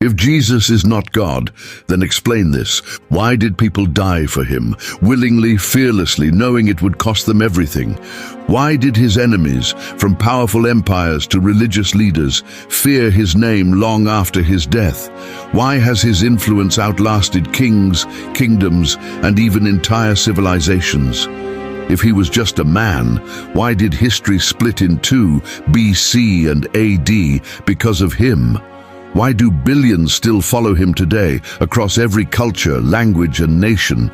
If Jesus is not God, then explain this. Why did people die for him, willingly, fearlessly, knowing it would cost them everything? Why did his enemies, from powerful empires to religious leaders, fear his name long after his death? Why has his influence outlasted kings, kingdoms, and even entire civilizations? If he was just a man, why did history split in two, BC and AD, because of him? Why do billions still follow him today, across every culture, language, and nation?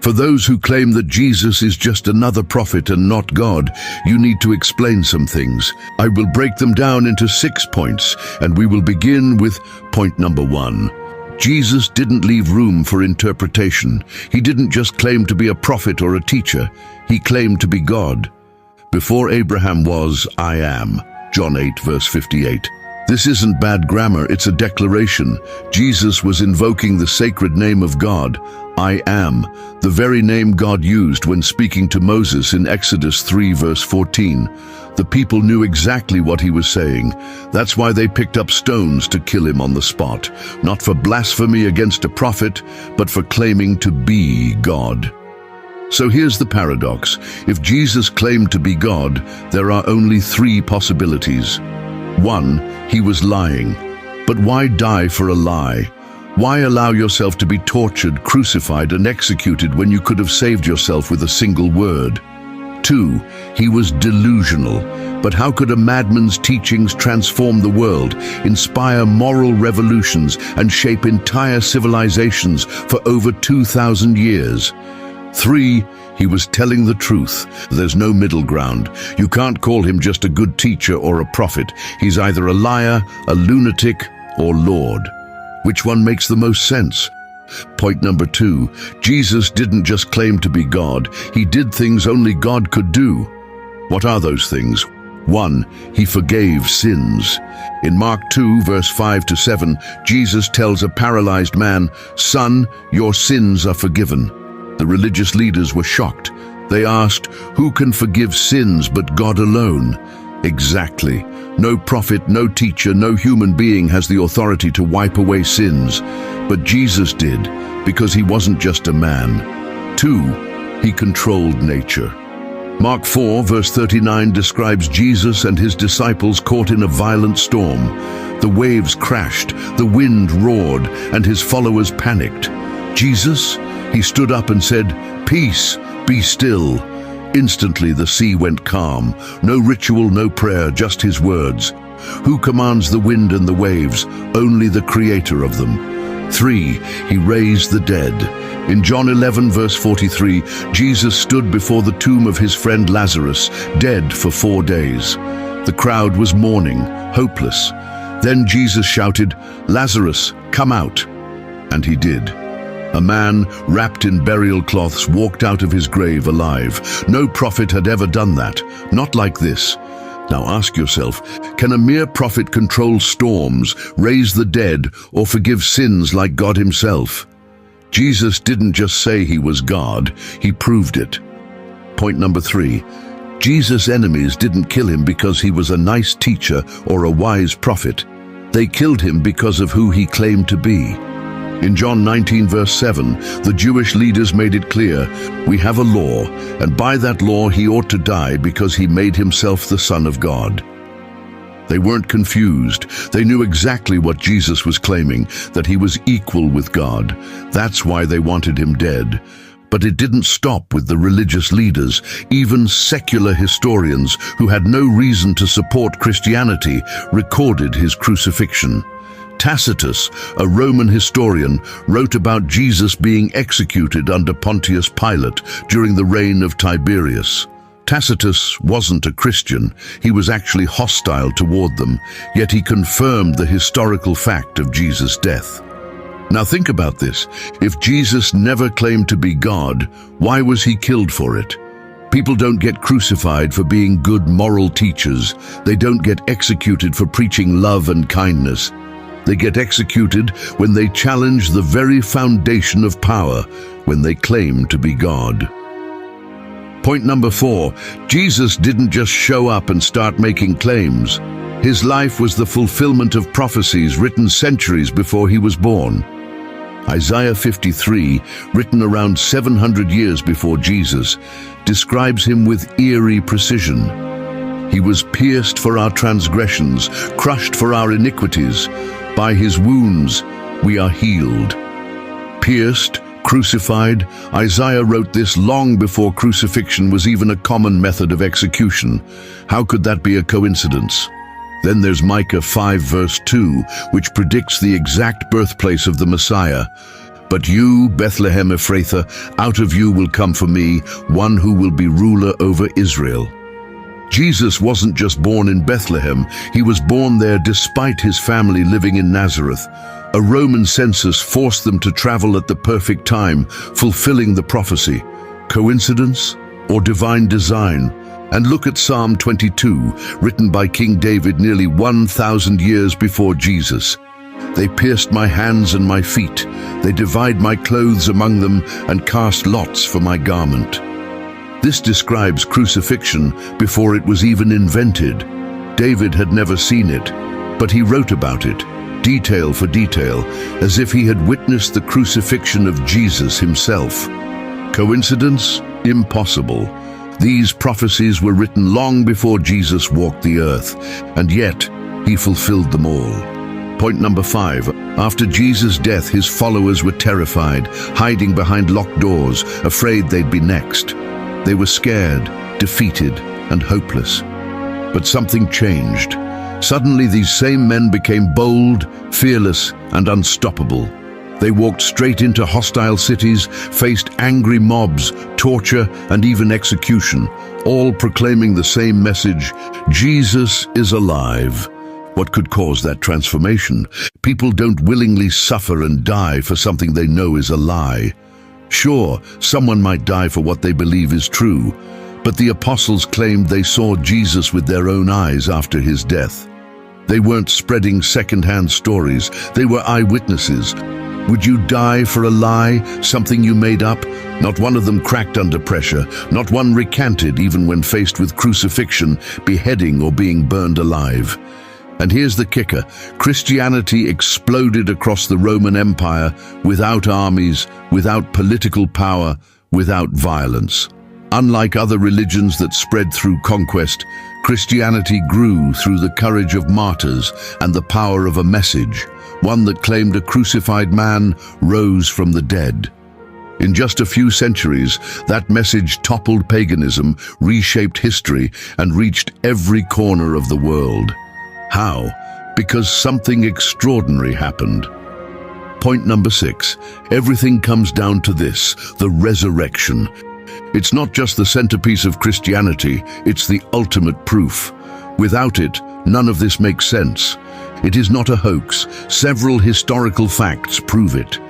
For those who claim that Jesus is just another prophet and not God, you need to explain some things. I will break them down into 6 points, and we will begin with point number 1. Jesus didn't leave room for interpretation. He didn't just claim to be a prophet or a teacher. He claimed to be God. Before Abraham was, I am. John 8, verse 58. This isn't bad grammar, it's a declaration. Jesus was invoking the sacred name of God, I am, the very name God used when speaking to Moses in Exodus 3, verse 14. The people knew exactly what he was saying. That's why they picked up stones to kill him on the spot, not for blasphemy against a prophet, but for claiming to be God. So here's the paradox. If Jesus claimed to be God, there are only 3 possibilities. 1, he was lying. But why die for a lie? Why allow yourself to be tortured, crucified, and executed when you could have saved yourself with a single word? 2, he was delusional. But how could a madman's teachings transform the world, inspire moral revolutions, and shape entire civilizations for over 2,000 years? 3, he was telling the truth. There's no middle ground. You can't call him just a good teacher or a prophet. He's either a liar, a lunatic, or Lord. Which one makes the most sense? Point number 2, Jesus didn't just claim to be God. He did things only God could do. What are those things? 1, he forgave sins. In Mark 2, verse 5 to 7, Jesus tells a paralyzed man, "Son, your sins are forgiven." The religious leaders were shocked. They asked, who can forgive sins but God alone? Exactly. No prophet, no teacher, no human being has the authority to wipe away sins. But Jesus did, because he wasn't just a man. 2, he controlled nature. Mark 4, verse 39 describes Jesus and his disciples caught in a violent storm. The waves crashed, the wind roared, and his followers panicked. Jesus? He stood up and said, "Peace, be still." Instantly the sea went calm. No ritual, no prayer, just his words. Who commands the wind and the waves? Only the creator of them. 3, he raised the dead. In John 11, verse 43, Jesus stood before the tomb of his friend Lazarus, dead for 4 days. The crowd was mourning, hopeless. Then Jesus shouted, "Lazarus, come out." And he did. A man, wrapped in burial cloths, walked out of his grave alive. No prophet had ever done that, not like this. Now ask yourself, can a mere prophet control storms, raise the dead, or forgive sins like God himself? Jesus didn't just say he was God, he proved it. Point number 3, Jesus' enemies didn't kill him because he was a nice teacher or a wise prophet. They killed him because of who he claimed to be. In John 19, verse 7, the Jewish leaders made it clear, we have a law, and by that law he ought to die because he made himself the Son of God. They weren't confused. They knew exactly what Jesus was claiming, that he was equal with God. That's why they wanted him dead. But it didn't stop with the religious leaders. Even secular historians, who had no reason to support Christianity, recorded his crucifixion. Tacitus, a Roman historian, wrote about Jesus being executed under Pontius Pilate during the reign of Tiberius. Tacitus wasn't a Christian. He was actually hostile toward them, yet he confirmed the historical fact of Jesus' death. Now think about this. If Jesus never claimed to be God, why was he killed for it? People don't get crucified for being good moral teachers. They don't get executed for preaching love and kindness. They get executed when they challenge the very foundation of power, when they claim to be God. Point number 4, Jesus didn't just show up and start making claims. His life was the fulfillment of prophecies written centuries before he was born. Isaiah 53, written around 700 years before Jesus, describes him with eerie precision. He was pierced for our transgressions, crushed for our iniquities. By his wounds we are healed. Pierced, crucified, Isaiah wrote this long before crucifixion was even a common method of execution. How could that be a coincidence? Then there's Micah 5 verse 2, which predicts the exact birthplace of the Messiah. But you, Bethlehem Ephrathah, out of you will come for me one who will be ruler over Israel. Jesus wasn't just born in Bethlehem, he was born there despite his family living in Nazareth. A Roman census forced them to travel at the perfect time, fulfilling the prophecy. Coincidence or divine design? And look at Psalm 22, written by King David nearly 1,000 years before Jesus. They pierced my hands and my feet. They divide my clothes among them and cast lots for my garment. This describes crucifixion before it was even invented. David had never seen it, but he wrote about it, detail for detail, as if he had witnessed the crucifixion of Jesus himself. Coincidence? Impossible. These prophecies were written long before Jesus walked the earth, and yet he fulfilled them all. Point number 5. After Jesus' death, his followers were terrified, hiding behind locked doors, afraid they'd be next. They were scared, defeated, and hopeless. But something changed. Suddenly, these same men became bold, fearless, and unstoppable. They walked straight into hostile cities, faced angry mobs, torture, and even execution, all proclaiming the same message: Jesus is alive. What could cause that transformation? People don't willingly suffer and die for something they know is a lie. Sure, someone might die for what they believe is true, but the apostles claimed they saw Jesus with their own eyes after his death. They weren't spreading second-hand stories, they were eyewitnesses. Would you die for a lie, something you made up? Not one of them cracked under pressure, not one recanted even when faced with crucifixion, beheading, or being burned alive. And here's the kicker: Christianity exploded across the Roman Empire without armies, without political power, without violence. Unlike other religions that spread through conquest, Christianity grew through the courage of martyrs and the power of a message, one that claimed a crucified man rose from the dead. In just a few centuries, that message toppled paganism, reshaped history, and reached every corner of the world. How? Because something extraordinary happened. Point number 6. Everything comes down to this: the resurrection. It's not just the centerpiece of Christianity, it's the ultimate proof. Without it, none of this makes sense. It is not a hoax. Several historical facts prove it.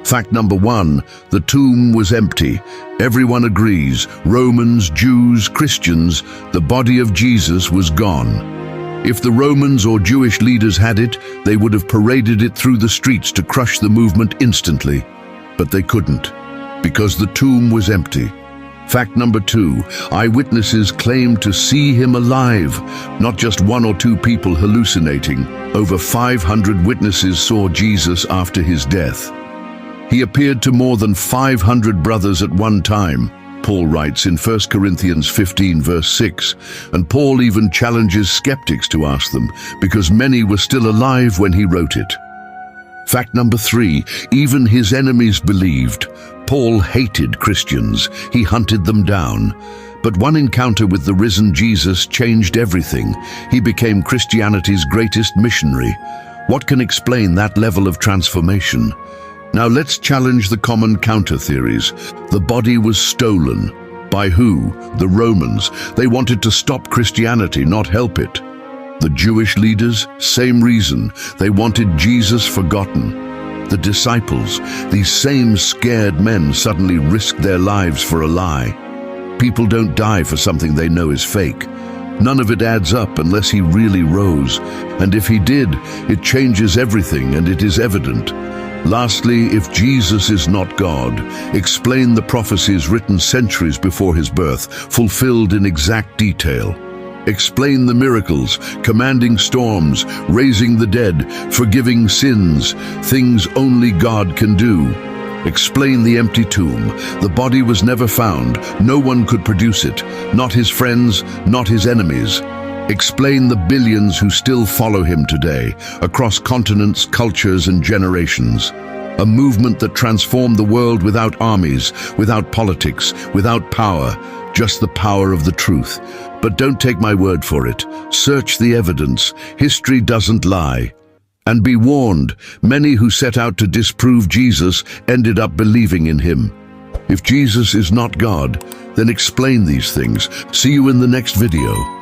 Fact number 1, the tomb was empty. Everyone agrees, Romans, Jews, Christians, the body of Jesus was gone. If the Romans or Jewish leaders had it, they would have paraded it through the streets to crush the movement instantly. But they couldn't, because the tomb was empty. Fact number 2, eyewitnesses claimed to see him alive, not just 1 or 2 people hallucinating. Over 500 witnesses saw Jesus after his death. He appeared to more than 500 brothers at one time, Paul writes in 1 Corinthians 15 verse 6, and Paul even challenges skeptics to ask them, because many were still alive when he wrote it. Fact number 3, even his enemies believed. Paul hated Christians, he hunted them down. But one encounter with the risen Jesus changed everything. He became Christianity's greatest missionary. What can explain that level of transformation? Now let's challenge the common counter-theories. The body was stolen. By who? The Romans. They wanted to stop Christianity, not help it. The Jewish leaders? Same reason. They wanted Jesus forgotten. The disciples? These same scared men suddenly risked their lives for a lie. People don't die for something they know is fake. None of it adds up unless he really rose. And if he did, it changes everything, and it is evident. Lastly, if Jesus is not God, explain the prophecies written centuries before his birth, fulfilled in exact detail. Explain the miracles, commanding storms, raising the dead, forgiving sins, things only God can do. Explain the empty tomb. The body was never found. No one could produce it. Not his friends, not his enemies. Explain the billions who still follow him today, across continents, cultures, and generations. A movement that transformed the world without armies, without politics, without power, just the power of the truth. But don't take my word for it. Search the evidence. History doesn't lie. And be warned, many who set out to disprove Jesus ended up believing in him. If Jesus is not God, then explain these things. See you in the next video.